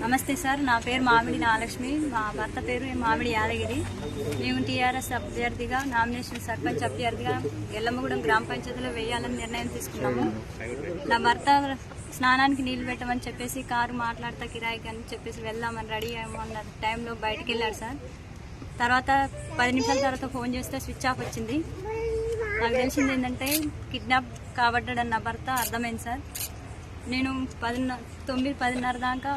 నమస్తే సార్, నా పేరు మామిడి నాగలక్ష్మి, మా భర్త పేరు మామిడి యాదగిరి. మేము టీఆర్ఎస్ అభ్యర్థిగా నామినేషన్ సర్పంచ్ అభ్యర్థిగా ఎల్లమ్మగూడెం గ్రామ పంచాయతీలో వేయాలని నిర్ణయం తీసుకున్నాము. నా భర్త స్నానానికి నీళ్లు పెట్టమని చెప్పేసి కారు మాట్లాడతా కిరాయికి అని చెప్పేసి వెళ్దామని రెడీ అయ్యమన్న టైంలో బయటకు వెళ్ళాడు సార్. తర్వాత 10 నిమిషాల తర్వాత ఫోన్ చేస్తే స్విచ్ ఆఫ్ వచ్చింది. నాకు తెలిసింది ఏంటంటే కిడ్నాప్ కాబడ్డాడని నా భర్త అర్థమైంది సార్. నేను 9-10:30 దాకా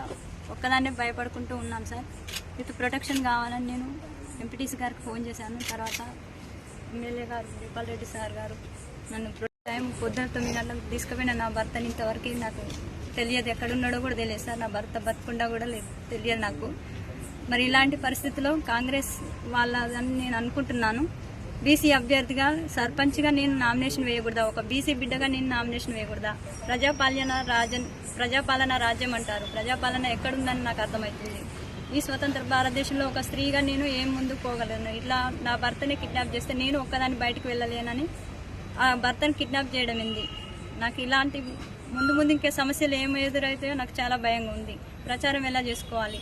ఒక్కదాన్నే భయపడుకుంటూ ఉన్నాను సార్. విత్ ప్రొటెక్షన్ కావాలని నేను ఎంపీటీసీ గారికి ఫోన్ చేశాను. తర్వాత ఎమ్మెల్యే గారు దీపాల్ రెడ్డి సార్ గారు నన్ను టైం పొద్దున 9 గంటలకు తీసుకుపోయిన నా భర్తని ఇంతవరకు నాకు తెలియదు, ఎక్కడున్నాడో కూడా తెలియదు సార్. నా భర్త బతుకుండా కూడా తెలియదు నాకు. మరి ఇలాంటి పరిస్థితిలో కాంగ్రెస్ వాళ్ళని నేను అనుకుంటున్నాను, బీసీ అభ్యర్థిగా సర్పంచ్గా నేను నామినేషన్ వేయకూడదా? ఒక బీసీ బిడ్డగా నేను నామినేషన్ వేయకూడదా? ప్రజాపాలన రాజ్యం అంటారు. ప్రజాపాలన ఎక్కడుందని నాకు అర్థమవుతుంది. ఈ స్వతంత్ర భారతదేశంలో ఒక స్త్రీగా నేను ఏం ముందుకు పోగలను? ఇట్లా నా భర్తని కిడ్నాప్ చేస్తే నేను ఒక్కదాన్ని బయటకు వెళ్ళలేనని ఆ భర్తను కిడ్నాప్ చేయడం ఏంది? నాకు ఇలాంటి ముందు ఇంకే సమస్యలు ఏమి ఎదురవుతాయో నాకు చాలా భయంగా ఉంది. ప్రచారం ఎలా చేసుకోవాలి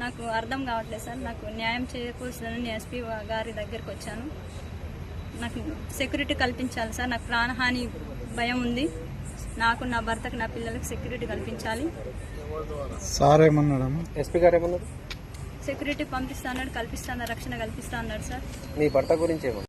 నాకు అర్థం కావట్లేదు సార్. నాకు న్యాయం చేకూర్చాలని ఎస్పీ గారి దగ్గరికి వచ్చాను. నాకు సెక్యూరిటీ కల్పించాలి సార్. నాకు ప్రాణహాని భయం ఉంది. నాకు, నా భర్తకు, నా పిల్లలకు సెక్యూరిటీ కల్పించాలి. సార్ ఏమన్నాడు? ఎస్పీ గారు ఏమన్నారు? సెక్యూరిటీ పంపిస్తా అన్నాడు, కల్పిస్తా, రక్షణ కల్పిస్తా అన్నాడు సార్. మీ భర్త గురించి ఏమన్నా?